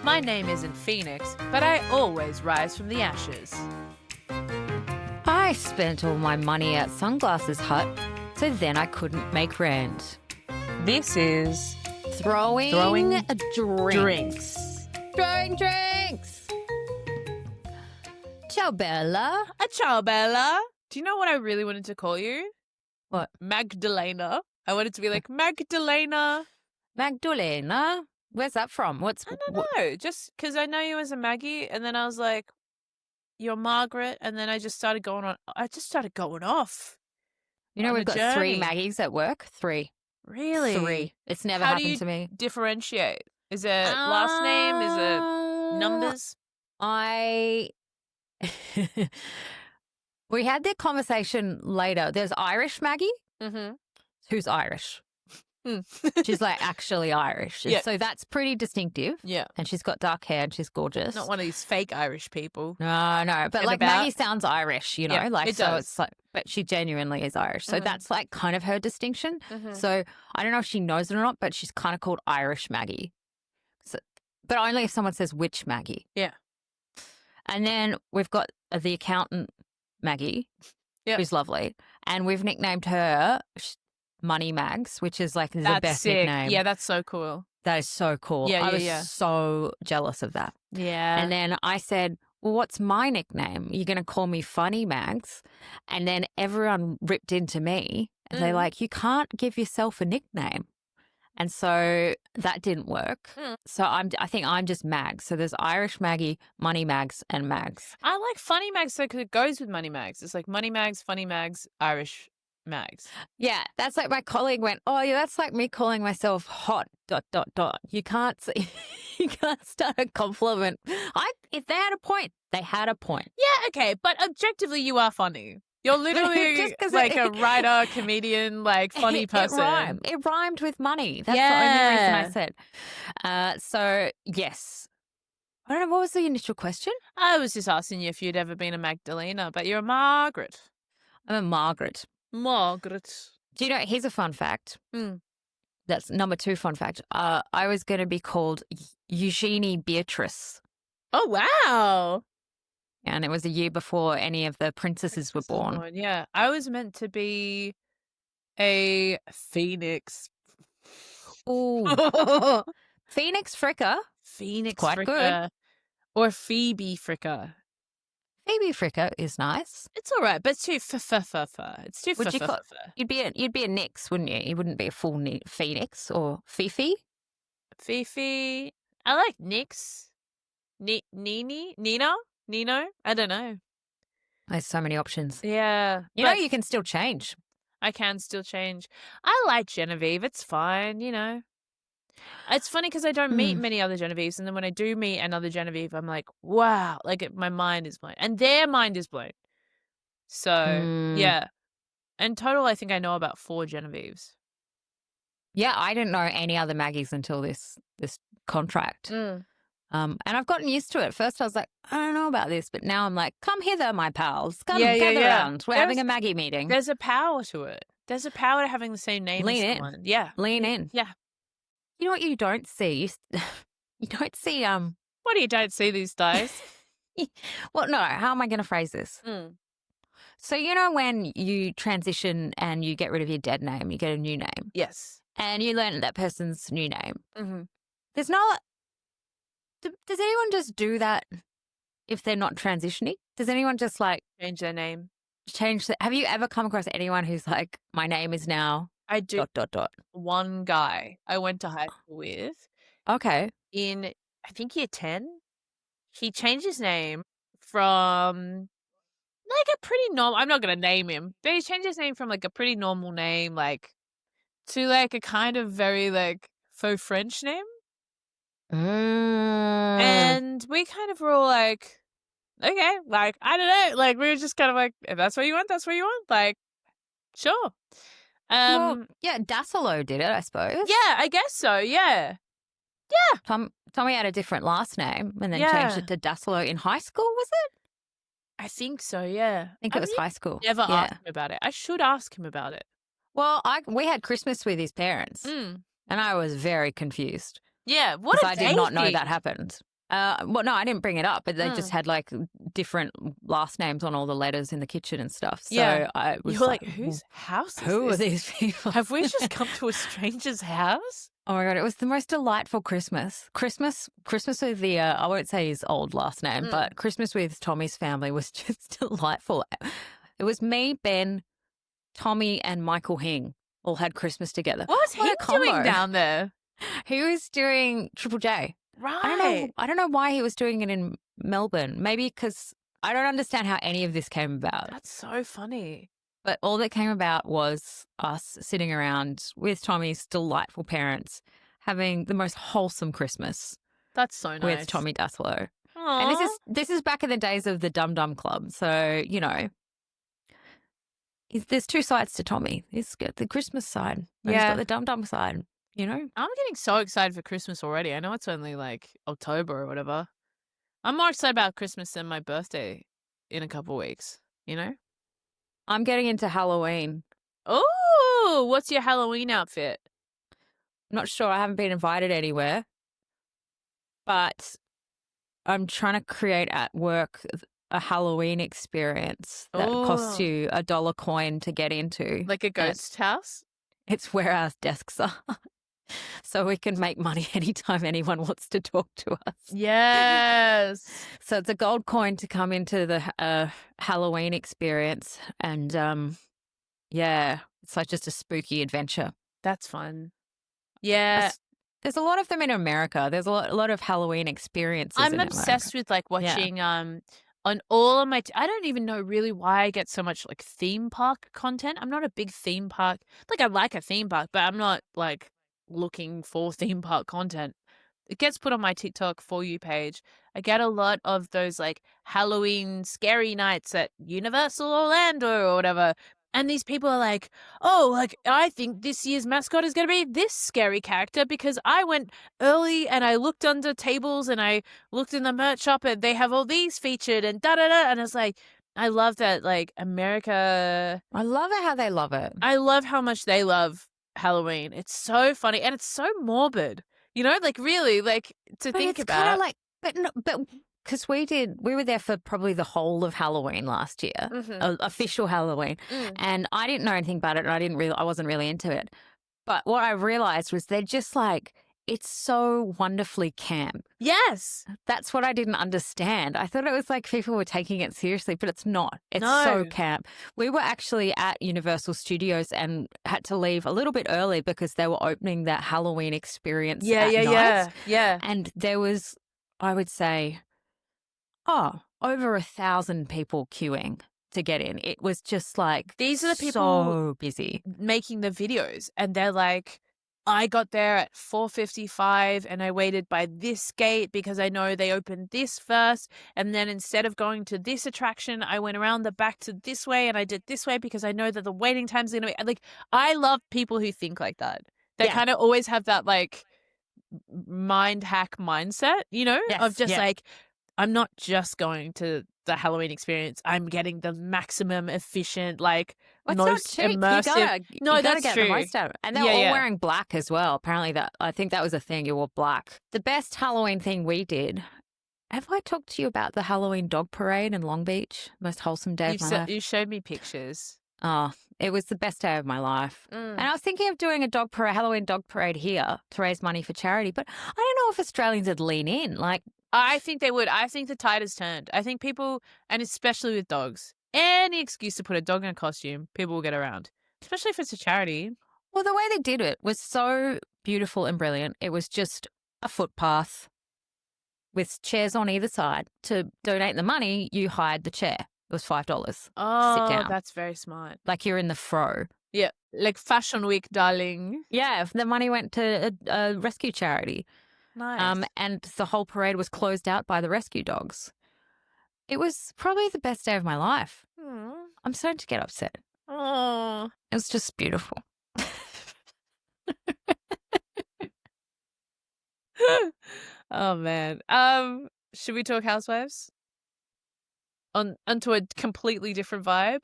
My name isn't Phoenix, but I always rise from the ashes. I spent all my money at Sunglasses Hut, so then I couldn't make rent. This is Throwing drinks. Throwing drinks. Ciao, Bella. Ciao, Bella. Do you know what I really wanted to call you? What? Magdalena. I wanted to be like, Magdalena. Magdalena? Where's that from? I don't know. Just because I know you as a Maggie, and then I was like, you're Margaret, and then I just started going on. I just started going off. You know, on we've a got journey. 3 Maggies at work. 3. Really? 3. It's never How do happened you to me. differentiate? Is it last name? Is it numbers? We had that conversation later. There's Irish Maggie, Mm-hmm. who's Irish. She's like actually Irish. Yeah. So that's pretty distinctive. Yeah. And she's got dark hair and she's gorgeous. Not one of these fake Irish people. No. But And like about. Maggie sounds Irish, you know? Yeah, like it so does. it's like but she genuinely is Irish. So Mhm. that's like kind of her distinction. Mhm. So I don't know if she knows it or not, but she's kind of called Irish Maggie. So, but only if someone says which Maggie. Yeah. And then we've got the accountant Maggie, Yep. who's lovely. And we've nicknamed her Money Mags, which is like the That's best sick. nickname. Yeah, that's so cool. That is so cool. Yeah, I yeah, was yeah. so jealous of that. Yeah. And then I said, well, what's my nickname? You're going to call me Funny Mags? And then everyone ripped into me. And they're like, you can't give yourself a nickname. And so that didn't work. So I think I'm just Mags. So there's Irish Maggie, Money Mags, and Mags. I like Funny Mags because it goes with Money Mags. It's like Money Mags, Funny Mags, Irish Mags. Yeah, that's like my colleague went, oh, yeah, that's like me calling myself hot, ... You can't say, you can't start a compliment. If they had a point, they had a point. Yeah, okay. But objectively, you are funny. You're literally Just 'cause like a writer, comedian, like funny person. It rhymed with money. That's the only reason I said. So, yes. I don't know. What was the initial question? I was just asking you if you'd ever been a Magdalena, but you're a Margaret. I'm a Margaret. Margaret. Do you know, here's a fun fact. Mm. That's number 2 fun fact. I was going to be called Eugenie Beatrice. Oh, wow. And it was a year before any of the princesses were born. Yeah. I was meant to be a Phoenix. Ooh. Phoenix Fricker. Phoenix Quite Fricker. good. Or Phoebe Fricker. Phoebe Fricker is nice. It's all right, but it's too It's too Would you call you'd be a Nix, wouldn't you? You wouldn't be a full Phoenix or Fifi. Fifi. I like Nix. Nino? I don't know. There's so many options. Yeah. You know, but you can still change. I can still change. I like Genevieve. It's fine, you know. It's funny because I don't meet many other Genevieves, and then when I do meet another Genevieve, I'm like, wow, like my mind is blown, and their mind is blown. So yeah, in total, I think I know about 4 Genevieves. Yeah, I didn't know any other Maggies until this contract. And I've gotten used to it. First, I was like, I don't know about this, but now I'm like, come hither, my pals. Come gather around. We're having a Maggie meeting. There's a power to it. There's a power to having the same name Lean as in. someone. Yeah, Lean in. yeah. You know what you don't see? You don't see What do you don't see these days? well, no, how am I going to phrase this? So you know when you transition and you get rid of your dead name, you get a new name. Yes. And you learn that person's new name. Mm-hmm. There's no... Does anyone just do that if they're not transitioning? Does anyone just like... Change their name. Have you ever come across anyone who's like, my name is now... I do. ... One guy I went to high school with. Okay. In, I think, year 10, he changed his name from like a pretty normal, I'm not going to name him, but he changed his name from like a pretty normal name, like, to like a kind of very like faux French name. And we kind of were all like, okay, like, I don't know. Like, we were just kind of like, if that's what you want, that's what you want. Like, sure. Well, yeah, Dassolo did it, I suppose. Yeah, I guess so. Yeah. Yeah. Tommy had a different last name and then Yeah. changed it to Dassolo in high school, was it? I think so, yeah. I think it was high school. Never Yeah. asked him about it. I should ask him about it. Well, we had Christmas with his parents Mm. and I was very confused Yeah, what because a I did not know day. that happened. Well, no, I didn't bring it up, but they just Mm. had like different last names on all the letters in the kitchen and stuff. So Yeah. I You was were like, like, whose house is who are this? these people? Have we just come to a stranger's house? Oh my God, it was the most delightful Christmas. Christmas with the, I won't say his old last name, but Christmas with Tommy's family was just delightful. It was me, Ben, Tommy, and Michael Hing all had Christmas together. What was he a combo. doing down there? He was doing Triple J. Right. I don't know why he was doing it in Melbourne. Maybe because I don't understand how any of this came about. That's so funny. But all that came about was us sitting around with Tommy's delightful parents having the most wholesome Christmas That's so nice. with Tommy Daslow. Aww. And this is back in the days of the Dum Dum Club. So, you know, there's two sides to Tommy. He's got the Christmas side. And he's got the Dum Dum side, you know? I'm getting so excited for Christmas already. I know it's only like October or whatever. I'm more excited about Christmas than my birthday in a couple weeks, you know? I'm getting into Halloween. Oh, what's your Halloween outfit? Not sure. I haven't been invited anywhere. But I'm trying to create at work a Halloween experience that costs you $1 coin to get into. Like a ghost house? It's where our desks are. So we can make money anytime anyone wants to talk to us. Yes. So it's a gold coin to come into the Halloween experience. And yeah, it's like just a spooky adventure. That's fun. Yeah. There's a lot of them in America. There's a lot of Halloween experiences I'm in obsessed America. with like watching on all of my I don't even know really why I get so much like theme park content. I'm not a big theme park. Like I like a theme park, but I'm not like looking for theme park content. It gets put on my TikTok For You page. I get a lot of those like Halloween scary nights at Universal Orlando or whatever. And these people are like, oh, like, I think this year's mascot is going to be this scary character because I went early and I looked under tables and I looked in the merch shop and they have all these featured and da-da-da. And it's like, I love that, like, America. I love it how they love it. I love how much they love Halloween. It's so funny and it's so morbid. You know, like, really, like, to But think it's about. kind of like, but because we were there for probably the whole of Halloween last year, official Halloween, and I didn't know anything about it, and I wasn't really into it. But what I realized was they're just like, it's so wonderfully camp. Yes. That's what I didn't understand. I thought it was like people were taking it seriously, but it's not. It's No. so camp. We were actually at Universal Studios and had to leave a little bit early because they were opening that Halloween experience at night. Yeah. And there was, I would say, over 1,000 people queuing to get in. It was just like These are the people so busy making the videos, and they're like, I got there at 4:55 and I waited by this gate because I know they opened this first, and then instead of going to this attraction I went around the back to this way and I did this way because I know that the waiting time's going to be like, I love people who think like that. They kind of always have that like mind hack mindset, you know, of just like, I'm not just going to the Halloween experience. I'm getting the maximum efficient, like, most immersive. You gotta get the most out of it. And they're all wearing black as well. Apparently, I think that was a thing. You wore black. The best Halloween thing we did. Have I talked to you about the Halloween dog parade in Long Beach? Most wholesome day of my life. You showed me pictures. Oh, it was the best day of my life. And I was thinking of doing a Halloween dog parade here to raise money for charity, but I don't know if Australians would lean in. Like, I think they would. I think the tide has turned. I think people, and especially with dogs, any excuse to put a dog in a costume, people will get around, especially if it's a charity. Well, the way they did it was so beautiful and brilliant. It was just a footpath with chairs on either side. To donate the money, you hired the chair. It was $5. Oh, sit down. That's very smart. Like you're in the fro. Yeah, like Fashion Week, darling. Yeah, the money went to a rescue charity. Nice. And the whole parade was closed out by the rescue dogs. It was probably the best day of my life. I'm starting to get upset. Oh, it was just beautiful. Oh man. Should we talk Housewives? Onto a completely different vibe.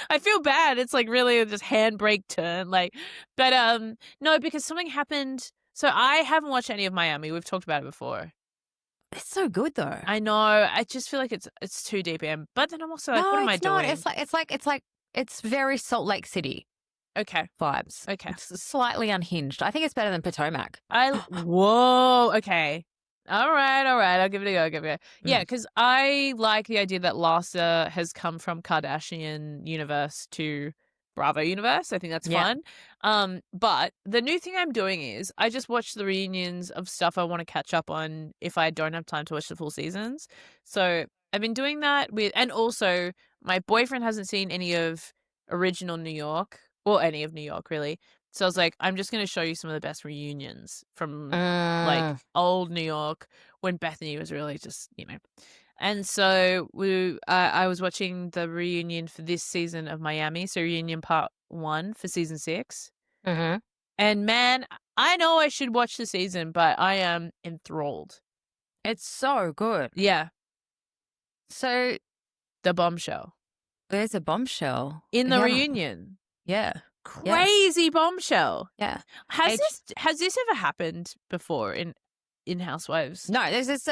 I feel bad. It's like really just handbrake turn. Like, but no, because something happened So I haven't watched any of Miami. We've talked about it before. It's so good though. I know. I just feel like it's too deep in. But then I'm also like, what No, am I it's not. doing? It's very Salt Lake City Okay. vibes. Okay. It's slightly unhinged. I think it's better than Potomac. Whoa. Okay. All right. I'll give it a go. Yeah, because I like the idea that Larsa has come from Kardashian universe to Bravo universe. I think that's Yeah. fun. But the new thing I'm doing is I just watch the reunions of stuff I want to catch up on if I don't have time to watch the full seasons. So I've been doing that and also my boyfriend hasn't seen any of original New York or any of New York really. So I was like, I'm just going to show you some of the best reunions from like old New York when Bethany was really just, And so I was watching the reunion for this season of Miami, so reunion part 1 for season 6. Mm-hmm. And man, I know I should watch the season, but I am enthralled. It's so good. Yeah. So The bombshell. there's a bombshell In the reunion. Yeah. Crazy bombshell. Yeah. Has this ever happened before in Housewives? No, there's this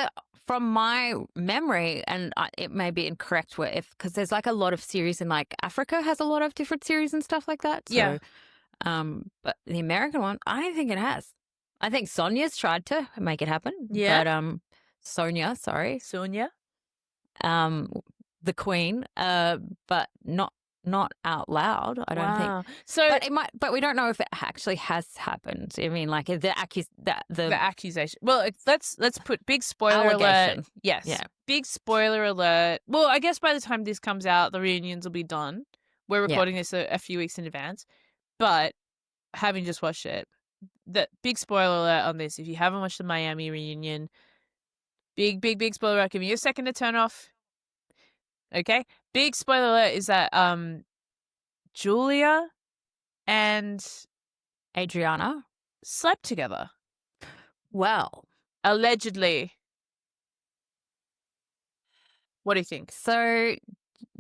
from my memory, and it may be incorrect because there's like a lot of series in like Africa has a lot of different series and stuff like that. So, yeah. But the American one, I don't think it has. I think Sonia's tried to make it happen. Yeah. But Sonia, the queen, but not out loud. I don't think. So, but it might. But we don't know if it actually has happened. I mean, like the accusation. Well, let's put big spoiler allegation. Alert. Yes. Yeah. Big spoiler alert. Well, I guess by the time this comes out, the reunions will be done. We're recording this a few weeks in advance, but having just watched it, the big spoiler alert on this. If you haven't watched the Miami reunion, big spoiler alert. Give me a second to turn off. Okay. Big spoiler alert is that Julia and Adriana slept together. Well, allegedly. What do you think? So,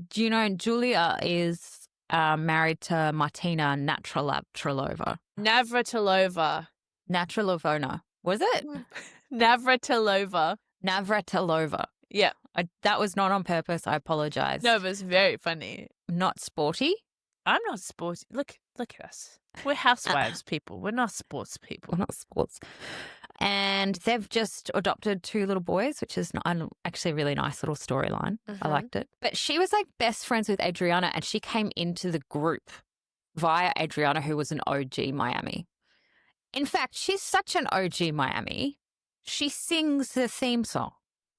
do you know Julia is married to Martina Navratilova? Navratilova. Was it? Navratilova. Yeah. That was not on purpose. I apologize. No, but it's very funny. Not sporty? I'm not sporty. Look at us. We're housewives people. We're not sports people. We're not sports. And they've just adopted 2 little boys, which is actually a really nice little storyline. I liked it. But she was like best friends with Adriana, and she came into the group via Adriana, who was an OG Miami. In fact, she's such an OG Miami. She sings the theme song.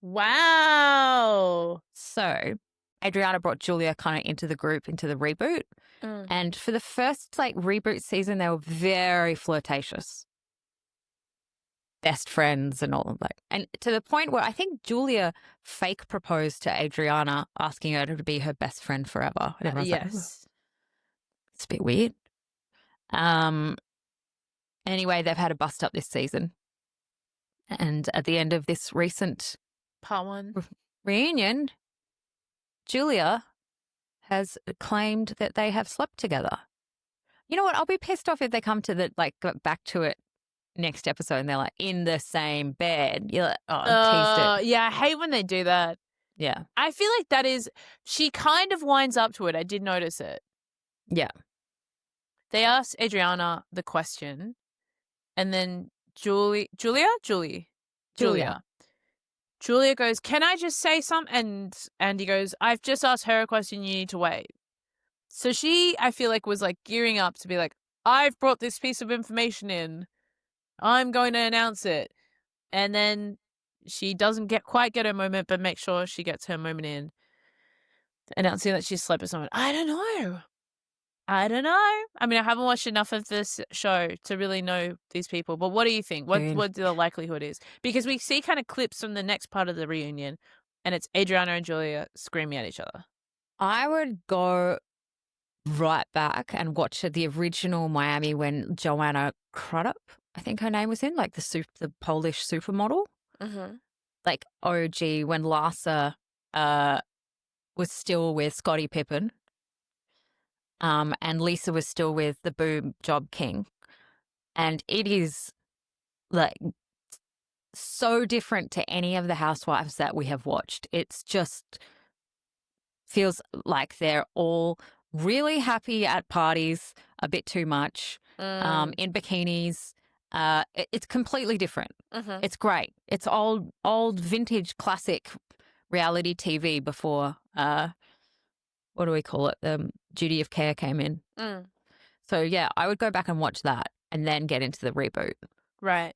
Wow. So Adriana brought Julia kind of into the group, into the reboot. And for the first like reboot season, they were very flirtatious. Best friends and all of that. And to the point where I think Julia fake proposed to Adriana, asking her to be her best friend forever. And everyone's like, it's a bit weird. Anyway, they've had a bust up this season. And at the end of this recent part 1 reunion, Julia has claimed that they have slept together. You know what? I'll be pissed off if they come to back to it next episode and they're like in the same bed. You're like, teased it. Yeah, I hate when they do that. Yeah. I feel like that is, she kind of winds up to it. I did notice it. Yeah. They asked Adriana the question and then Julia goes, can I just say something? And he goes, I've just asked her a question, you need to wait. So she, I feel like, was like gearing up to be like, I've brought this piece of information in. I'm going to announce it. And then she doesn't quite get her moment, but make sure she gets her moment in. Announcing that she slept with someone. I don't know. I mean, I haven't watched enough of this show to really know these people. But what do you think? What the likelihood is? Because we see kind of clips from the next part of the reunion, and it's Adriana and Julia screaming at each other. I would go right back and watch the original Miami when Joanna Crudup, I think her name was in, like the Polish supermodel. Like OG when Larsa was still with Scottie Pippen. And Lisa was still with the boob job king. And it is like so different to any of the housewives that we have watched. It's just feels like they're all really happy at parties, a bit too much, in bikinis. It's completely different. It's great. It's old vintage classic reality TV before, what do we call it? Duty of Care came in. So, yeah, I would go back and watch that and then get into the reboot. Right.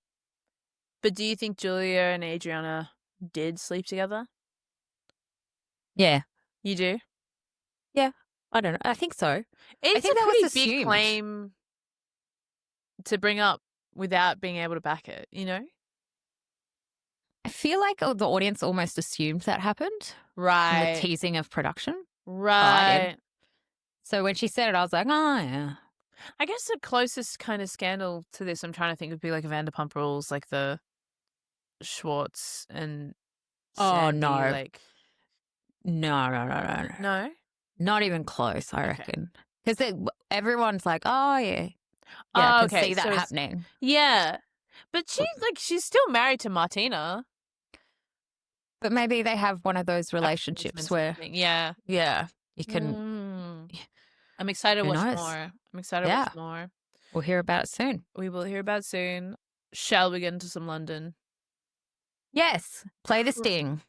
But do you think Julia and Adriana did sleep together? Yeah. You do? Yeah. I don't know. I think so. It's think a that was pretty big assumed. claim to bring up without being able to back it, you know? I feel like the audience almost assumed that happened. Right. The teasing of production. Right. So when she said it, I was like, oh, yeah. I guess the closest kind of scandal to this I'm trying to think would be like Vanderpump Rules, like the Schwartz and Sandy, no. like No. no, Not even close, I Okay. reckon. Because everyone's like, oh, yeah. Yeah, I can okay, see that so it's- happening. Yeah, but she's still married to Martina. But maybe they have one of those relationships where, yeah, you can. I'm excited to Who watch knows? more. I'm excited to watch more. We'll hear about it soon. We will hear about it soon. Shall we get into some London? Yes, play the sting.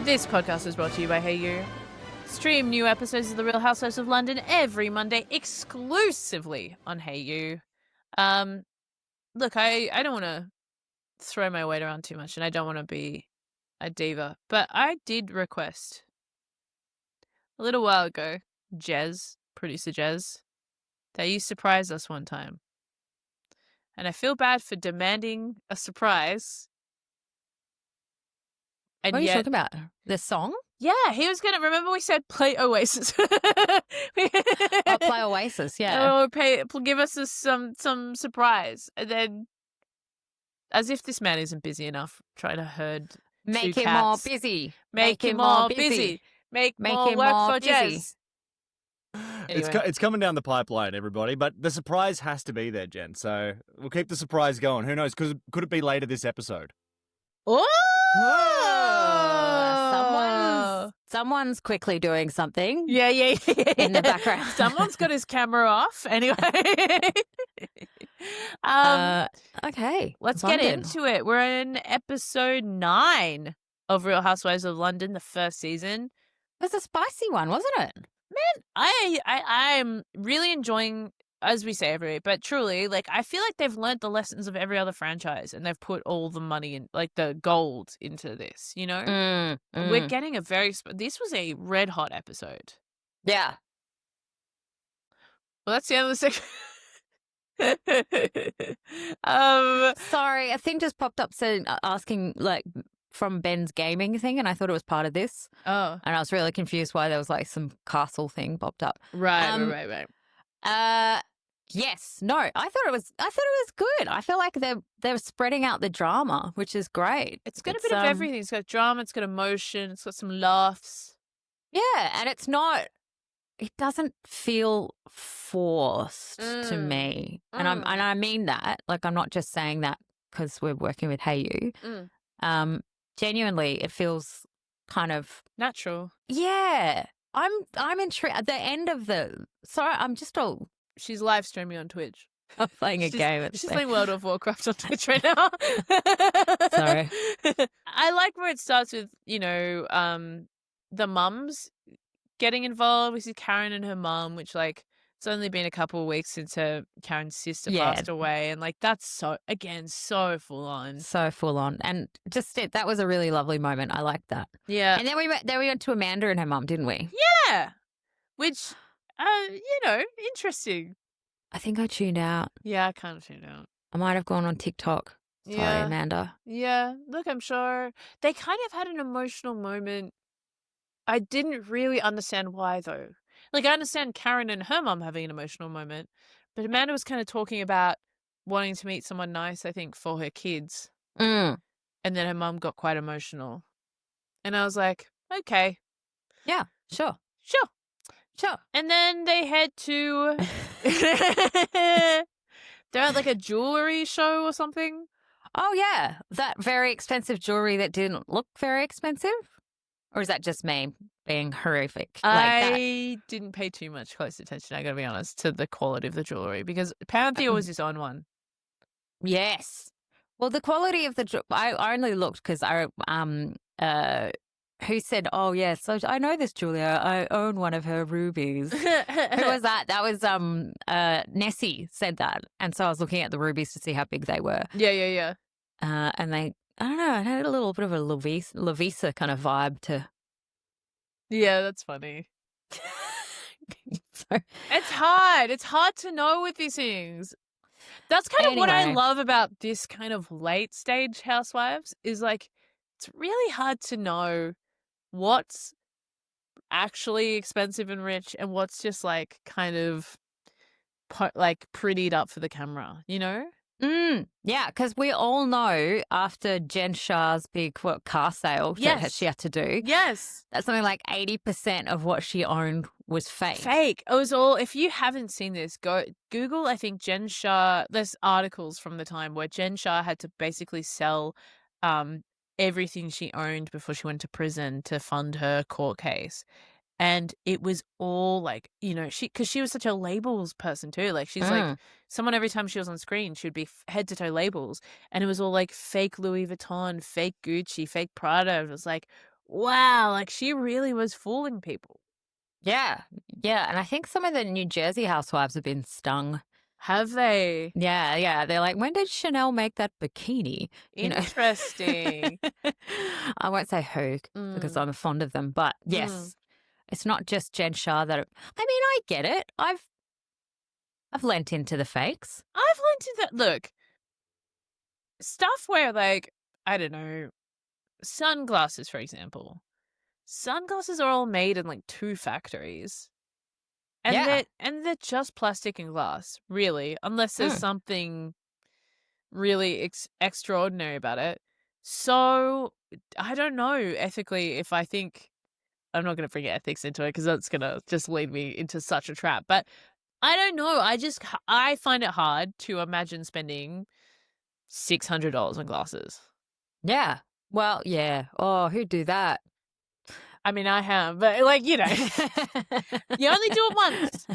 This podcast is brought to you by Hayu. Stream new episodes of The Real Housewives of London every Monday exclusively on Hayu. Look, I don't want to throw my weight around too much and I don't want to be a diva, but I did request a little while ago, producer Jez, that you surprise us one time. And I feel bad for demanding a surprise. And What are you talking about? The song? Yeah, he was gonna. Remember, we said play Oasis. I'll play Oasis. Yeah. Or give us some surprise, and then, as if this man isn't busy enough, trying to herd. Make him more busy. Make him more busy. Make more him work more for busy. Jez. Anyway. It's coming down the pipeline, everybody. But the surprise has to be there, Jen. So we'll keep the surprise going. Who knows? Could it be later this episode? Someone's quickly doing something. Yeah. In the background. Someone's got his camera off. Anyway. Okay. Let's London. get into it. We're in episode 9 of Real Housewives of London, the first season. It was a spicy one, wasn't it? Man, I'm really enjoying, as we say every week, but truly, like, I feel like they've learned the lessons of every other franchise and they've put all the money in, like, the gold into this, you know? We're getting this was a red hot episode. Yeah. Well, that's the end of the section. Sorry, a thing just popped up asking, like, from Ben's gaming thing, and I thought it was part of this. Oh. And I was really confused why there was, like, some castle thing popped up. Right. Yes. No, I thought it was good. I feel like they're spreading out the drama, which is great. It's got a bit of everything. It's got drama, it's got emotion, it's got some laughs. Yeah, and it doesn't feel forced to me. And I mean that. Like, I'm not just saying that because we're working with Hayu. Genuinely, it feels kind of natural. Yeah. I'm intrigued. At the end of I'm just all She's live streaming on Twitch. I'm playing a game. She's playing World of Warcraft on Twitch right now. Sorry. I like where it starts with, the mums getting involved. We see Karen and her mum, which, like, it's only been a couple of weeks since Karen's sister passed away. And, like, that's so full on. So full on. And just that was a really lovely moment. I liked that. Yeah. And then we went to Amanda and her mum, didn't we? Yeah. Which, interesting. I think I tuned out. Yeah, I kind of tuned out. I might have gone on TikTok. Sorry, Amanda. Yeah. Look, I'm sure they kind of had an emotional moment. I didn't really understand why, though. Like, I understand Karen and her mum having an emotional moment, but Amanda was kind of talking about wanting to meet someone nice, I think, for her kids. And then her mum got quite emotional. And I was like, okay. Yeah, sure. Sure. And then they head to they're at like a jewellery show or something. Oh, yeah. That very expensive jewelry that didn't look very expensive? Or is that just me being horrific? Like that? I didn't pay too much close attention, I gotta be honest, to the quality of the jewellery because Pantheon was his own one. Yes. Well, the quality of the I only looked because who said, "Oh yes, so I know this Julia. I own one of her rubies." Who was that? That was Nessie said that, and so I was looking at the rubies to see how big they were. Yeah. And they, I don't know, it had a little bit of a Lavisa kind of vibe to. Yeah, that's funny. So, It's hard. It's hard to know with these things. That's kind of what I Anyway. love about this kind of late stage Housewives is like it's really hard to know what's actually expensive and rich and what's just like kind of like prettied up for the camera, you know? Yeah, because we all know after Jen Shah's big car sale that Yes. she had to do, Yes. that something like 80% of what she owned was fake. Fake. It was all, if you haven't seen this, go Google, I think Jen Shah, there's articles from the time where Jen Shah had to basically sell everything she owned before she went to prison to fund her court case. And it was all like, you know, because she was such a labels person too. Like she's like someone every time she was on screen, she would be head to toe labels. And it was all like fake Louis Vuitton, fake Gucci, fake Prada. It was like, wow, like she really was fooling people. Yeah. And I think some of the New Jersey housewives have been stung. Have they? Yeah. They're like, when did Chanel make that bikini? Interesting. I won't say who because I'm fond of them, but yes, it's not just Jen Shah that. I mean, I get it. I've lent into the fakes. I've lent into that. Look, stuff where like, I don't know, sunglasses, for example. Sunglasses are all made in like 2 factories. And they're just plastic and glass, really, unless there's something really extraordinary about it. So I don't know ethically if I think I'm not going to bring ethics into it because that's going to just lead me into such a trap. But I don't know. I find it hard to imagine spending $600 on glasses. Yeah. Well, yeah. Oh, who'd do that? I mean, I have, but like, you know, you only do it once.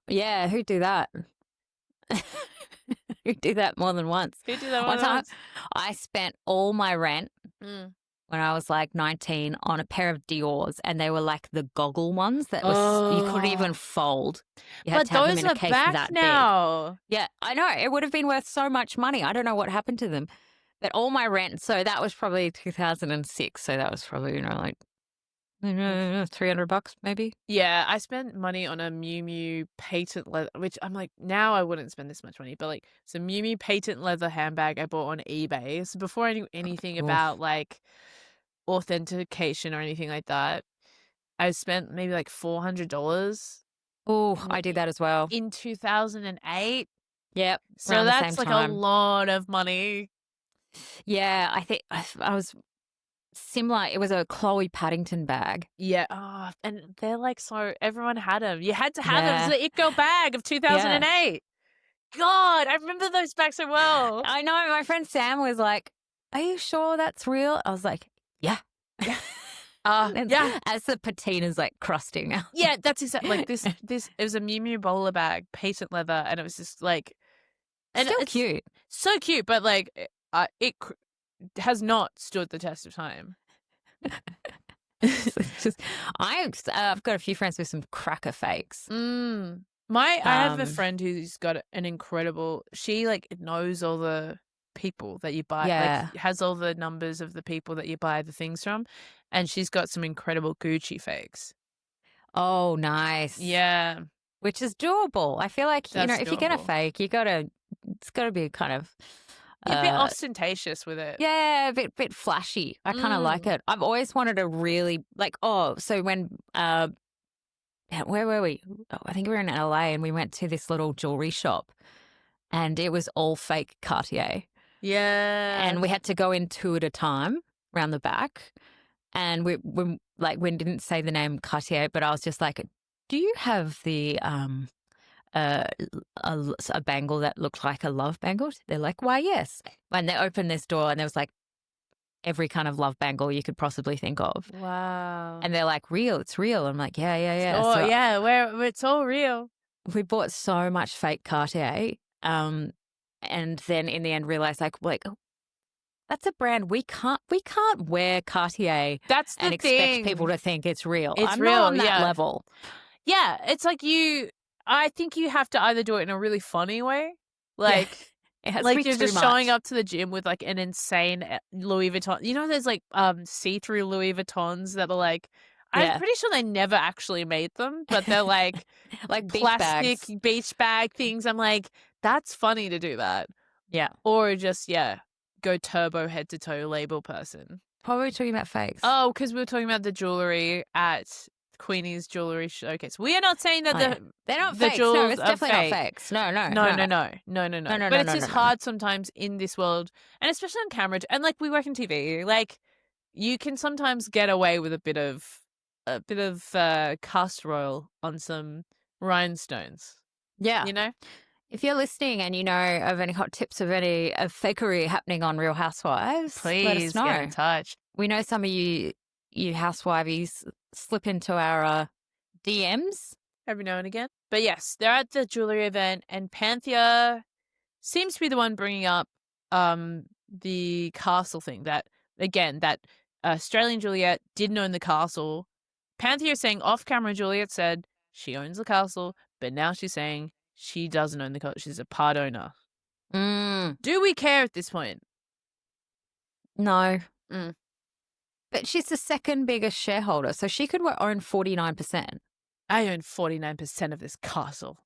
Yeah, who'd do that? Who'd do that more than once? Who did that One time, once? I spent all my rent when I was like 19 on a pair of Dior's, and they were like the goggle ones that was you couldn't even fold. You had But to have them those in a are case back that now. big. Yeah, I know. It would have been worth so much money. I don't know what happened to them. But all my rent, so that was probably 2006. So that was probably, like $300 maybe. Yeah, I spent money on a Miu Miu patent leather, which I'm like, now I wouldn't spend this much money, but like, it's a Miu Miu patent leather handbag I bought on eBay. So before I knew anything about like authentication or anything like that, I spent maybe like $400. Oh, I did that as well. In 2008. Yep. So that's like a lot of money. Yeah, I think I was similar. It was a Chloe Paddington bag. Yeah. Oh, and they're like, so everyone had them. You had to have them. It's the It Girl bag of 2008. God, I remember those bags so well. I know. My friend Sam was like, "Are you sure that's real?" I was like, "Yeah." Yeah. As the patina's like crusting out. Yeah, that's exactly like this. It was a Miu Miu bowler bag, patent leather, and it was just like, and Still cute, so cute, but like, it has not stood the test of time. I've got a few friends with some cracker fakes. I have a friend who's got an incredible. She like knows all the people that you buy. Yeah. Like, has all the numbers of the people that you buy the things from, and she's got some incredible Gucci fakes. Oh, nice. Yeah, which is doable. I feel like That's if you get a doable. fake, it's got to be kind of. You're a bit ostentatious with it. Yeah, a bit flashy. I kind of like it. I've always wanted to really so when where were we? Oh, I think we were in LA and we went to this little jewelry shop and it was all fake Cartier. Yeah. And we had to go in 2 at a time around the back. And we didn't say the name Cartier, but I was just like, do you have the a bangle that looked like a love bangle? They're like, why, yes. And they opened this door and there was like every kind of love bangle you could possibly think of. Wow. And they're like, real, it's real. I'm like, yeah. Oh, So yeah, where it's all real. we bought so much fake Cartier, and then in the end realized like, oh, that's a brand we can't wear Cartier That's the and expect thing. people to think it's real. It's I'm real, not on that yeah. level. Yeah, it's like I think you have to either do it in a really funny way, like It has to like be you're too just much. showing up to the gym with like an insane Louis Vuitton. You know, there's like see-through Louis Vuittons that are like, Yeah. I'm pretty sure they never actually made them, but they're like like beach plastic bags. beach bag things. I'm like, that's funny to do that. Yeah. Or just go turbo head to toe label person. What were we talking about fakes? Oh, because we were talking about the jewelry at Queenie's Jewellery Showcase. We are not saying that they're not the fakes. No, jewels it's are definitely fake. not fakes. No. No. But it's just hard sometimes in this world, and especially on camera. And like we work in TV, like you can sometimes get away with a bit of castor oil on some rhinestones. Yeah. You know. If you're listening and you know of any hot tips of any fakery happening on Real Housewives, Please let us know. get in touch. We know some of you housewives slip into our DMs every now and again. But yes, they're at the jewelry event, and Panthea seems to be the one bringing up the castle thing. That Australian Juliet didn't own the castle. Panthea is saying off camera, Juliet said she owns the castle, but now she's saying she doesn't own the castle. She's a part owner. Do we care at this point? No. But she's the second biggest shareholder, so she could own 49%. I own 49% of this castle.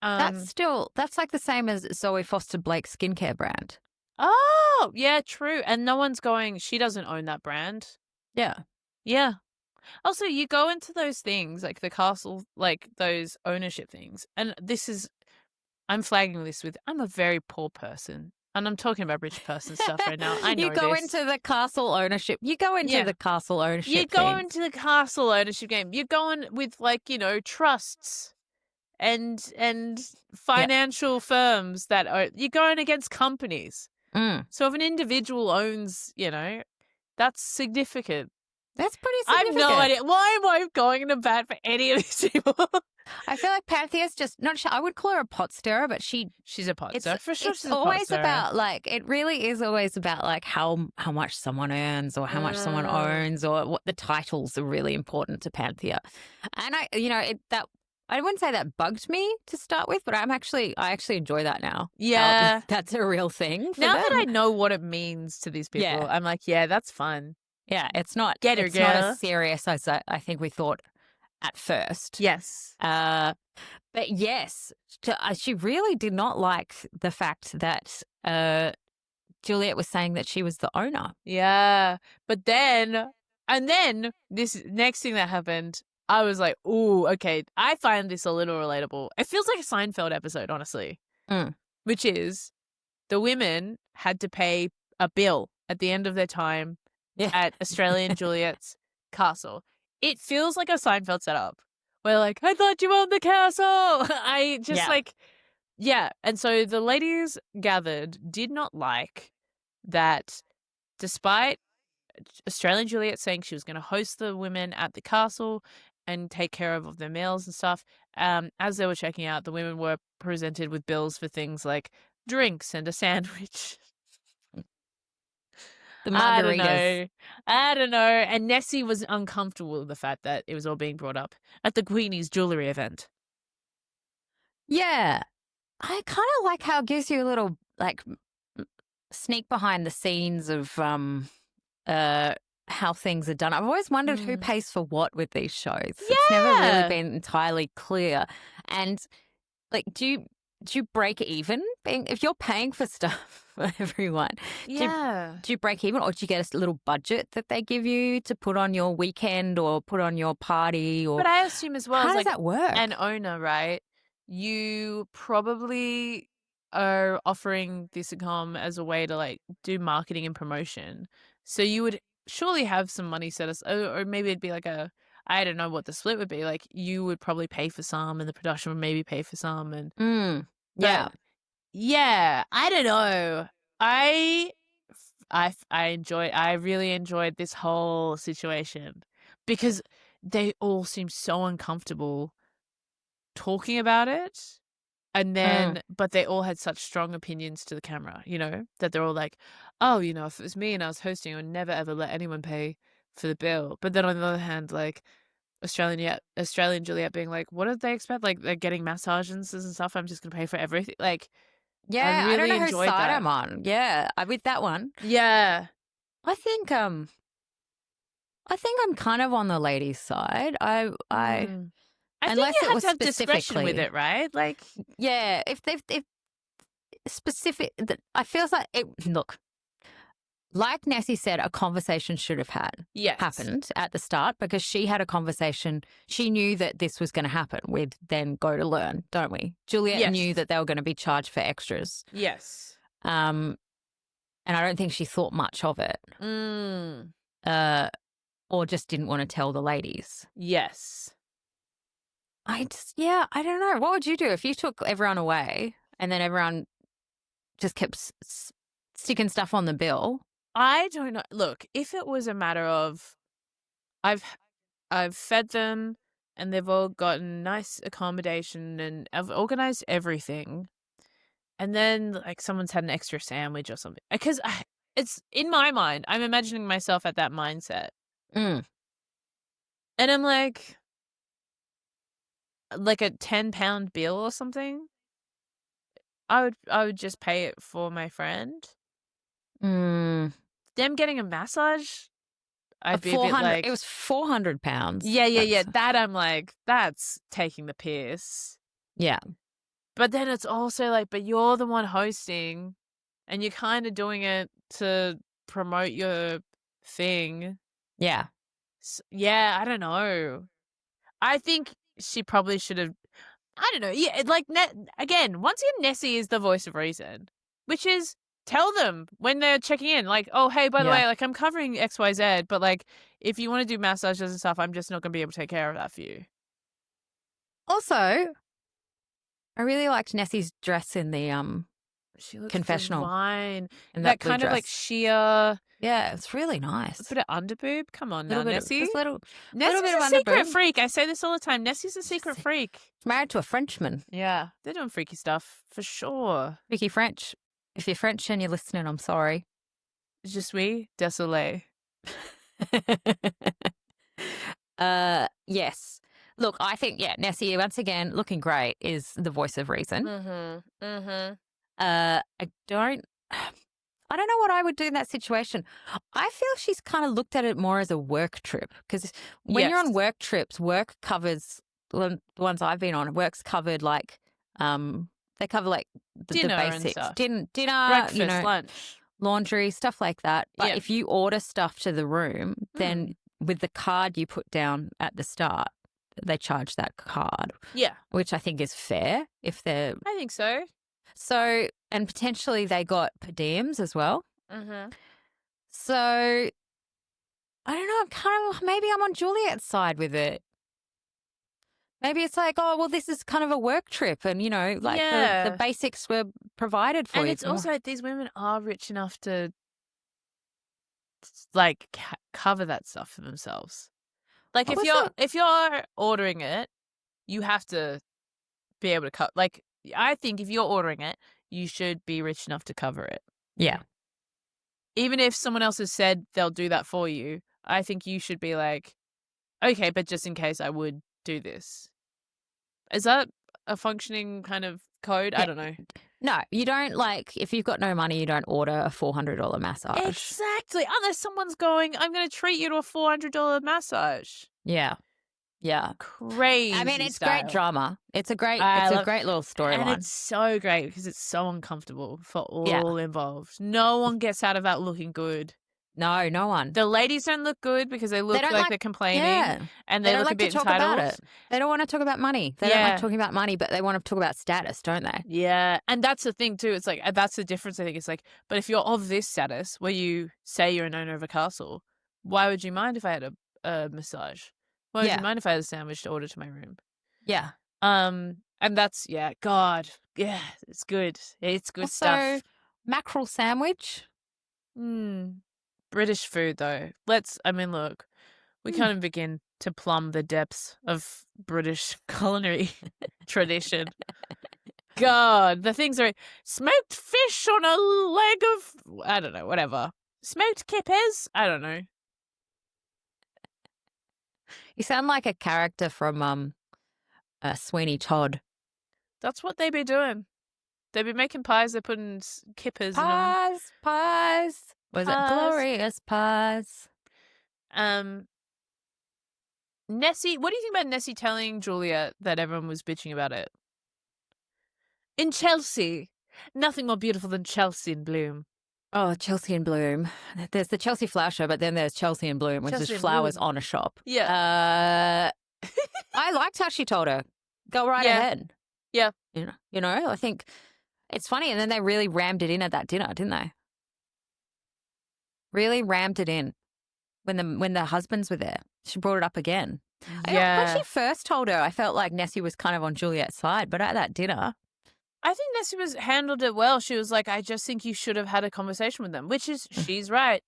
That's like the same as Zoe Foster Blake's skincare brand. Oh, yeah, true. And no one's going, she doesn't own that brand. Yeah. Yeah. Also, you go into those things, like the castle, like those ownership things. And I'm flagging this with, I'm a very poor person. And I'm talking about rich person stuff right now. I know You go this. into the castle ownership. You go into the castle ownership. You go into the castle ownership game. You're going with trusts and financial firms that are. You're going against companies. So if an individual owns, that's significant. That's pretty significant. I have no idea. Why am I going into bat for any of these people? I feel like Panthea's just not. I would call her a pot stirrer, but she's a pot stirrer for sure. It's always about it really is always about like how much someone earns or how much someone owns or what the titles are really important to Panthea. And I wouldn't say that bugged me to start with, but I actually enjoy that now. Yeah, that's a real thing. Now that I know what it means to these people, I'm like, yeah, that's fun. Yeah, it's not. It's not as serious as I think we thought at first. Yes. But yes, she really did not like the fact that Juliet was saying that she was the owner. Yeah. But then this next thing that happened, I was like, ooh, okay, I find this a little relatable. It feels like a Seinfeld episode, honestly, which is the women had to pay a bill at the end of their time at Australian Juliet's castle. It feels like a Seinfeld setup where like, I thought you owned the castle. I just And so the ladies gathered did not like that despite Australian Juliet saying she was going to host the women at the castle and take care of their meals and stuff. As they were checking out, the women were presented with bills for things like drinks and a sandwich. The margaritas. I don't know. And Nessie was uncomfortable with the fact that it was all being brought up at the Queenie's Jewellery event. Yeah. I kind of like how it gives you a little, like, sneak behind the scenes of how things are done. I've always wondered who pays for what with these shows. Yeah. It's never really been entirely clear. And, like, do you break even if you're paying for stuff for everyone? Yeah. Do you break even, or do you get a little budget that they give you to put on your weekend or put on your party? Or but I assume as well, how does like that work? An owner, right? You probably are offering this income as a way to like do marketing and promotion. So you would surely have some money set aside, or maybe it'd be like I don't know what the split would be. Like you would probably pay for some, and the production would maybe pay for some, and Yeah. but yeah, I don't know. I really enjoyed this whole situation because they all seemed so uncomfortable talking about it. And then, but they all had such strong opinions to the camera, that they're all like, oh, if it was me and I was hosting, I would never ever let anyone pay for the bill. But then on the other hand, like Australian Juliet being like, what did they expect? Like they're getting massages and stuff. I'm just going to pay for everything. Like, I I don't really know whose enjoyed side that. I'm on. Yeah, I'm with that one. Yeah. I think I'm kind of on the ladies' side. I think unless you it have was to have discretion with specifically it, right? Like, yeah, if specific, I feel like it. Look, like Nessie said, a conversation should have happened at the start because she had a conversation. She knew that this was going to happen with then Go to Learn, don't we? Juliet knew that they were going to be charged for extras. Yes. And I don't think she thought much of it. Or just didn't want to tell the ladies. Yes. I don't know. What would you do if you took everyone away and then everyone just kept sticking stuff on the bill? I don't know. Look, if it was a matter of I've fed them and they've all gotten nice accommodation and I've organized everything, and then like someone's had an extra sandwich or something, because it's in my mind, I'm imagining myself at that mindset, and I'm like a £10 bill or something. I would just pay it for my friend. Them getting a massage, I'd be a bit like, it was £400. Yeah. That I'm like, that's taking the piss. Yeah. But then it's also like, but you're the one hosting and you're kind of doing it to promote your thing. Yeah. So, yeah, I don't know. I think she probably should have, I don't know. Yeah, like, again, once again, Nessie is the voice of reason, which is tell them when they're checking in, like, oh, hey, by the way, like, I'm covering XYZ, but like, if you want to do massages and stuff, I'm just not going to be able to take care of that for you. Also, I really liked Nessie's dress in the she looks confessional. Divine. And that kind of like sheer. Yeah, it's really nice. A bit of underboob. Come on now, Nessie. Nessie's little bit of a secret underboob. freak. I say this all the time. Nessie's a secret freak. She's married to a Frenchman. Yeah, they're doing freaky stuff for sure. Vicky French. If you're French and you're listening, I'm sorry. Je suis désolée. Yes. Look, I think, Nessie, once again, looking great, is the voice of reason. I don't know what I would do in that situation. I feel she's kind of looked at it more as a work trip, because when you're on work trips, work covers, the ones I've been on, work's covered like, they cover like the basics. Dinner, breakfast, lunch, laundry, stuff like that. But if you order stuff to the room, then with the card you put down at the start, they charge that card. Yeah. Which I think is fair if they're... I think so. So, and potentially they got per diems as well. So, I don't know, maybe I'm on Juliet's side with it. Maybe it's like, oh, well, this is kind of a work trip and, like the basics were provided for you. And it's also like these women are rich enough to, like, cover that stuff for themselves. Like, if you're ordering it, you have to be able to cut. Like, I think if you're ordering it, you should be rich enough to cover it. Yeah. Even if someone else has said they'll do that for you, I think you should be like, okay, but just in case I would do this. Is that a functioning kind of code? I don't know. No, you don't, like, if you've got no money, you don't order a $400 massage. Exactly. Unless someone's going, I'm going to treat you to a $400 massage. Yeah. Yeah. Crazy. I mean, it's style. Great drama. It's a great little storyline. And it's so great because it's so uncomfortable for all involved. No one gets out of that looking good. No, no one. The ladies don't look good because they look like they're complaining and they look a bit entitled. About it. They don't want to talk about money. They don't like talking about money, but they want to talk about status, don't they? Yeah. And that's the thing too. It's like, that's the difference, I think. It's like, but if you're of this status where you say you're an owner of a castle, why would you mind if I had a massage? Why would Yeah. you mind if I had a sandwich to order to my room? Yeah. And that's, God, yeah, it's good. It's good stuff. Mackerel sandwich. British food, though. Look, we can't even begin to plumb the depths of British culinary tradition. God, the things are smoked fish on a leg of, I don't know, whatever. Smoked kippers? I don't know. You sound like a character from Sweeney Todd. That's what they be doing. They be making pies. They're putting kippers in them. Pies. Was it glorious pies? Nessie, what do you think about Nessie telling Juliet that everyone was bitching about it? In Chelsea, nothing more beautiful than Chelsea in bloom. Oh, Chelsea in bloom. There's the Chelsea Flower Show, but then there's Chelsea in bloom, which Chelsea is in flowers bloom. on a shop. Yeah. I liked how she told her, go right ahead. Yeah. You know, I think it's funny. And then they really rammed it in at that dinner, didn't they? Really rammed it in when the husbands were there. She brought it up again. Yeah. When she first told her, I felt like Nessie was kind of on Juliet's side, but at that dinner, I think Nessie handled it well. She was like, I just think you should have had a conversation with them, which is, she's right.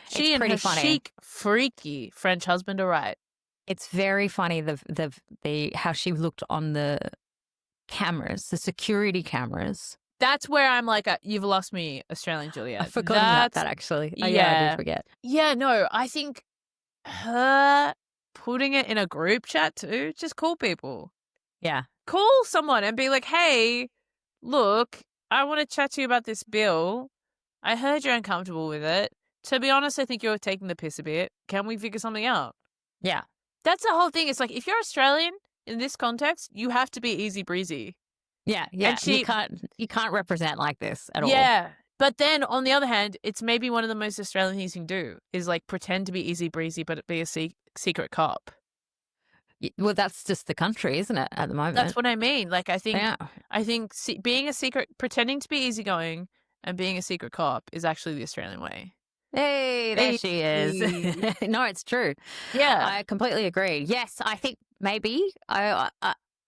She and her chic, freaky French husband are right. It's very funny the how she looked on the cameras, the security cameras. That's where I'm like, you've lost me, Australian Juliet. I forgot about that actually. Oh, yeah, I did forget. Yeah, no, I think her putting it in a group chat too, just call people. Yeah. Call someone and be like, hey, look, I want to chat to you about this bill. I heard you're uncomfortable with it. To be honest, I think you're taking the piss a bit. Can we figure something out? Yeah. That's the whole thing. It's like, if you're Australian in this context, you have to be easy breezy. Yeah. And you can't represent like this at all. Yeah. But then on the other hand, it's maybe one of the most Australian things you can do is like pretend to be easy breezy, but be a secret cop. Well, that's just the country, isn't it, at the moment? That's what I mean. Like, I think being pretending to be easygoing and being a secret cop is actually the Australian way. Hey, there she is. No, it's true. Yeah. I completely agree. Yes, I think maybe. I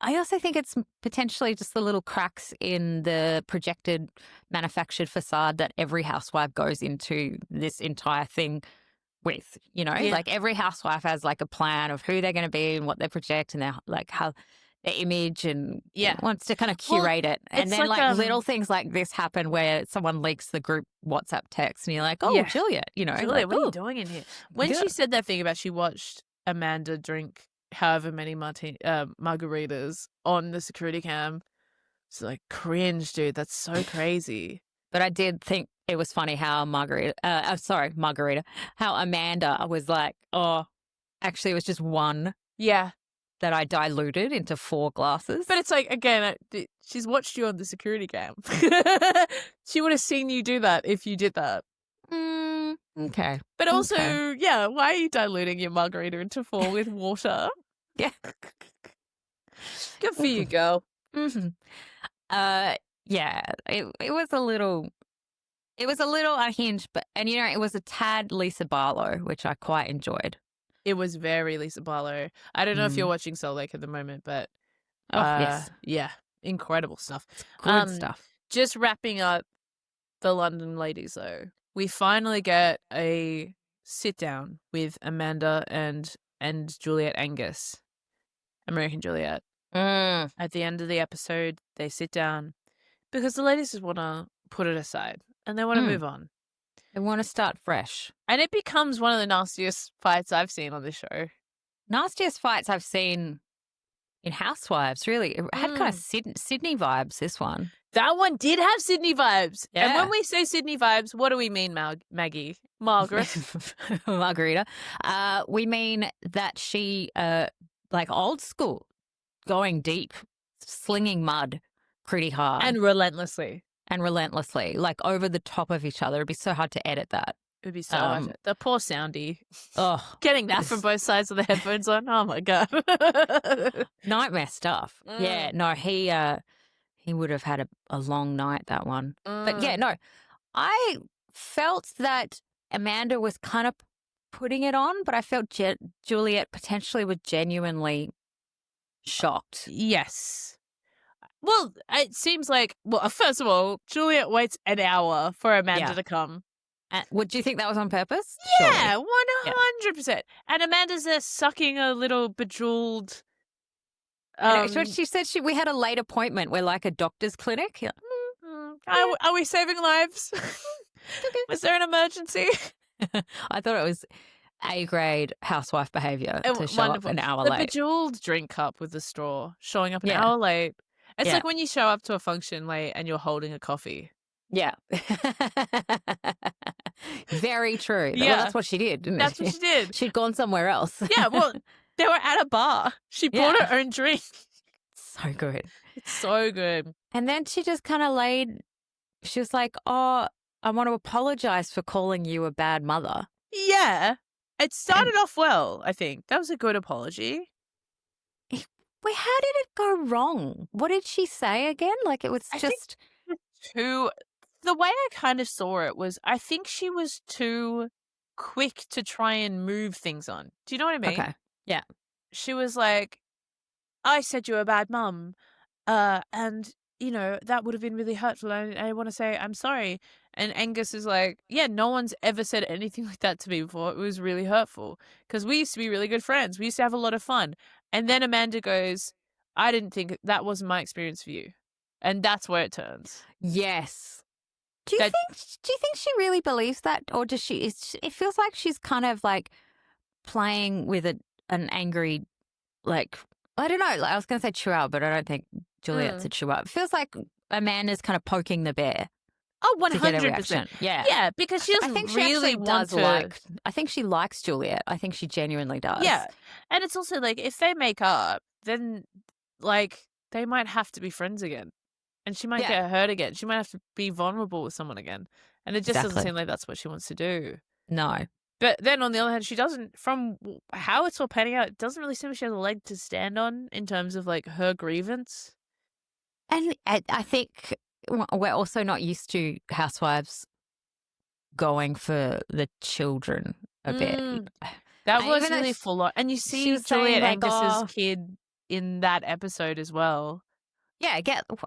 also think it's potentially just the little cracks in the projected manufactured facade that every housewife goes into this entire thing with, like every housewife has like a plan of who they're going to be and what they project and their like how their image and wants to kind of curate it. And then like little things like this happen where someone leaks the group WhatsApp text and you're like, oh, Juliet, Juliet, like, what are you doing in here? When she said that thing about she watched Amanda drink however many margaritas on the security cam, it's like cringe, dude. That's so crazy. But I did think it was funny how how Amanda was like, oh, actually it was just one. Yeah. That I diluted into 4 glasses. But it's like, again, she's watched you on the security cam. She would have seen you do that if you did that. Okay. But also, why are you diluting your margarita into 4 with water? Yeah. Good for you, girl. Mm-hmm. Yeah, it was a little unhinged, but it was a tad Lisa Barlow, which I quite enjoyed. It was very Lisa Barlow. I don't know if you're watching Soul Lake at the moment, but yes, yeah, incredible stuff. It's good stuff. Just wrapping up the London ladies, though, we finally get a sit down with Amanda and Juliet Angus, American Juliet. At the end of the episode, they sit down because the ladies just want to put it aside and they want to move on. They want to start fresh. And it becomes one of the nastiest fights I've seen on this show. Nastiest fights I've seen in Housewives, really. It had kind of Sydney vibes, this one. That one did have Sydney vibes. Yeah. And when we say Sydney vibes, what do we mean, Maggie? Margaret? Margarita. We mean that she, like old school, going deep, slinging mud pretty hard. And relentlessly. Like over the top of each other. It'd be so hard to edit that. It would be so hard. The poor Soundy. Oh, getting that from both sides of the headphones on. Oh my God. Nightmare stuff. Yeah, no, he would have had a long night, that one. But yeah, no, I felt that Amanda was kind of putting it on, but I felt Juliet potentially was genuinely shocked. Yes. Well, it seems like, first of all, Juliet waits an hour for Amanda to come. Do you think that was on purpose? Yeah, Surely. 100%. And Amanda's there sucking a little bejeweled. She said we had a late appointment. We're like a doctor's clinic. Yeah. Are we saving lives? Was there an emergency? I thought it was A-grade housewife behavior to show up an hour late. The bejeweled drink cup with the straw showing up an hour late. It's like when you show up to a function late and you're holding a coffee. Yeah. Very true. Yeah. Well, that's what she did, didn't That's what she did. She'd gone somewhere else. Yeah, well, they were at a bar. She bought her own drink. So good. It's so good. And then she just kind of she was like, oh, I want to apologize for calling you a bad mother. Yeah. It started off well, I think. That was a good apology. Wait, how did it go wrong? What did she say again? Like, it was just the way I kind of saw it was, I think she was too quick to try and move things on. Do you know what I mean? Okay. Yeah. She was like, I said you're a bad mum, and, you know, that would have been really hurtful. I want to say I'm sorry. And Angus is like, yeah, no one's ever said anything like that to me before. It was really hurtful because we used to be really good friends. We used to have a lot of fun. And then Amanda goes, I didn't think that wasn't my experience for you. And that's where it turns. Yes. Do you think she really believes that, or does she? It feels like she's kind of like playing with an angry, like, I don't know. Like, I was going to say chihuahua, but I don't think Juliet's a chihuahua. It feels like Amanda's kind of poking the bear. Oh, 100%. Yeah. Yeah, because she doesn't really want to. I think she likes Juliet. I think she genuinely does. Yeah. And it's also like, if they make up, then, like, they might have to be friends again. And she might get hurt again. She might have to be vulnerable with someone again. And it just doesn't seem like that's what she wants to do. No. But then on the other hand, she doesn't, from how it's all panning out, it doesn't really seem like she has a leg to stand on in terms of, like, her grievance. And I think we're also not used to housewives going for the children a bit. That was really full on. And you see Juliet Angus's kid in that episode as well. Yeah,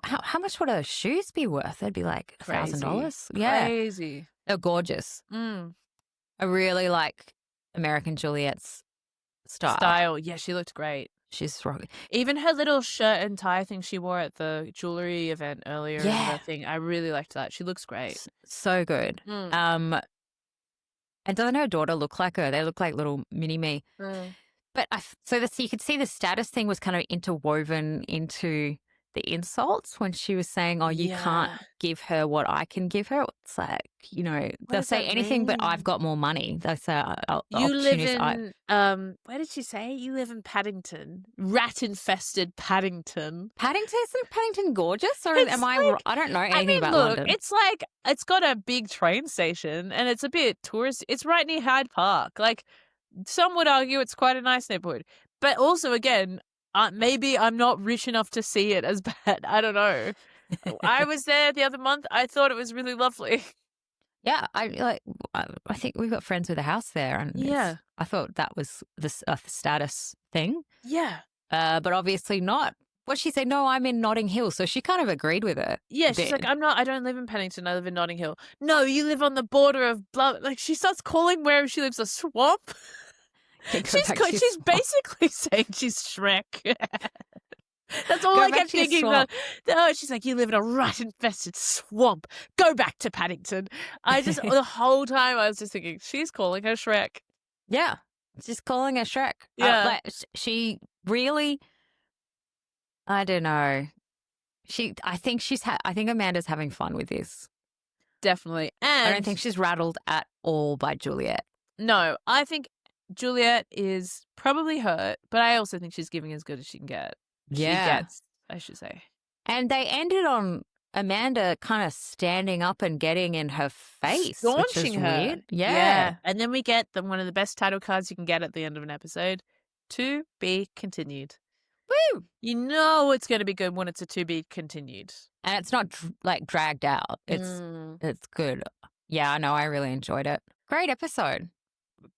how much would her shoes be worth? They'd be like $1,000. Yeah. Crazy. They're gorgeous. I really like American Juliet's style. Yeah, she looked great. She's strong. Even her little shirt and tie thing she wore at the jewellery event earlier in the thing, I really liked that. She looks great. So good. And doesn't her daughter look like her? They look like little mini-me. But you could see the status thing was kind of interwoven into the insults when she was saying, oh, you can't give her what I can give her. It's like, you know, they'll say anything, but I've got more money. They say, you live in, where did she say? You live in Paddington. Rat-infested Paddington. Paddington? Isn't Paddington gorgeous? Or am I don't know anything about London. It's like, it's got a big train station and it's a bit touristy. It's right near Hyde Park. Like, some would argue it's quite a nice neighborhood. But also, again, maybe I'm not rich enough to see it as bad. I don't know. I was there the other month. I thought it was really lovely. Yeah, I think we've got friends with a house there, and I thought that was the status thing. Yeah, but obviously not. Well, she said, no, I'm in Notting Hill, so she kind of agreed with it. Yeah, she's like, I don't live in Paddington. I live in Notting Hill. No, you live on the border of blah. Like, she starts calling where she lives a swamp. She's basically saying she's Shrek. That's all I kept thinking about. Oh, she's like, you live in a rat-infested swamp. Go back to Paddington. The whole time I was just thinking, she's calling her Shrek. Yeah, she's calling her Shrek. Yeah. She really, I don't know. I think Amanda's having fun with this. Definitely. And I don't think she's rattled at all by Juliet. No, I think Juliet is probably hurt, but I also think she's giving as good as she can get. Yeah. She gets, I should say. And they ended on Amanda kind of standing up and getting in her face. Launching her. Weird. Yeah. And then we get one of the best title cards you can get at the end of an episode. To be continued. Woo! You know it's going to be good when it's a to be continued. And it's not dragged out. It's good. Yeah, I know. I really enjoyed it. Great episode.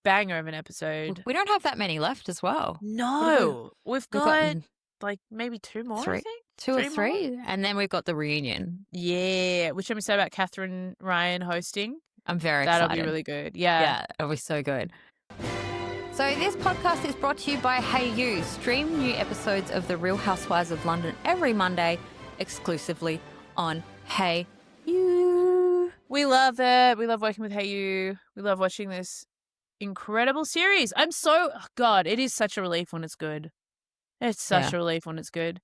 banger of an episode. We don't have that many left as well. No, we've got like maybe 2 more, I think. 2 or 3. And then we've got the reunion. Yeah. Which let me say about Catherine Ryan hosting. I'm very That'll excited. be really good. Yeah. Yeah, it'll be so good. So this podcast is brought to you by Hayu. Stream new episodes of The Real Housewives of London every Monday exclusively on Hayu. We love it. We love working with Hayu. We love watching this incredible series. God, it is such a relief when it's good. It's such a relief when it's good.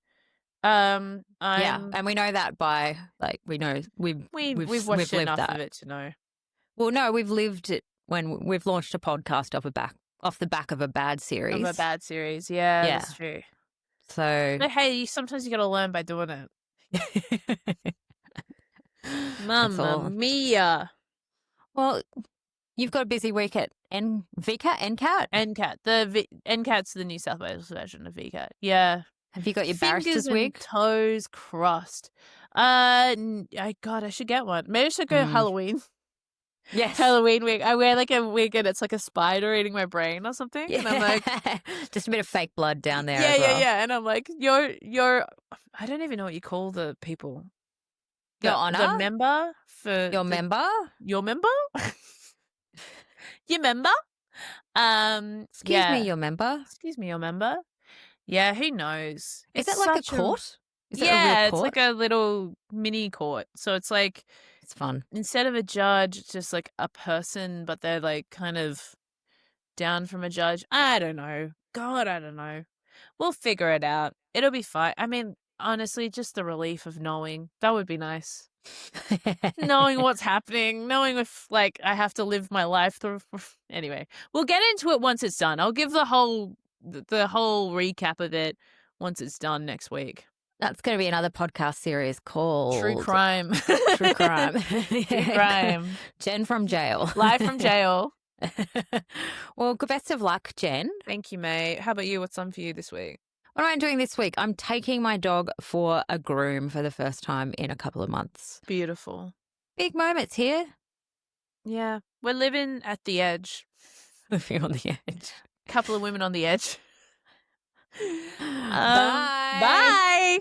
And we know that by we know we've watched lived enough that. of it to know. Well, no, we've lived it when we've launched a podcast off the back of a bad series. Of a bad series, yeah. That's true. So, but hey, sometimes you got to learn by doing it. Mamma mia! Well, you've got a busy week at NCAT. The NCAT's the New South Wales version of VCAT. Yeah. Have you got your Fingers barrister's wig? Toes crossed. I should get one. Maybe I should go Halloween. Yes. Halloween wig. I wear like a wig and it's like a spider eating my brain or something. Yeah. And I'm like just a bit of fake blood down there. Yeah. And I'm like, you're I don't even know what you call the people. Your Honor? The member for Your member? Your member? Your member? Excuse me, your member? Excuse me, your member? Yeah, who knows? Is it like a court? Is it a real it's court? like a little mini court. So it's like it's fun. Instead of a judge, it's just like a person, but they're like kind of down from a judge. I don't know. God, I don't know. We'll figure it out. It'll be fine. I mean, honestly, just the relief of knowing. That would be nice. Knowing what's happening, knowing if like I have to live my life through. Anyway, we'll get into it once it's done. I'll give the whole recap of it once it's done next week. That's going to be another podcast series called True Crime. True Crime. True Crime. Jen from jail. Live from jail. Well, best of luck, Jen. Thank you, mate. How about you? What's on for you this week? What am I doing this week? I'm taking my dog for a groom for the first time in a couple of months. Beautiful. Big moments here. Yeah. We're living at the edge. Living on the edge. Couple of women on the edge. Bye. Bye.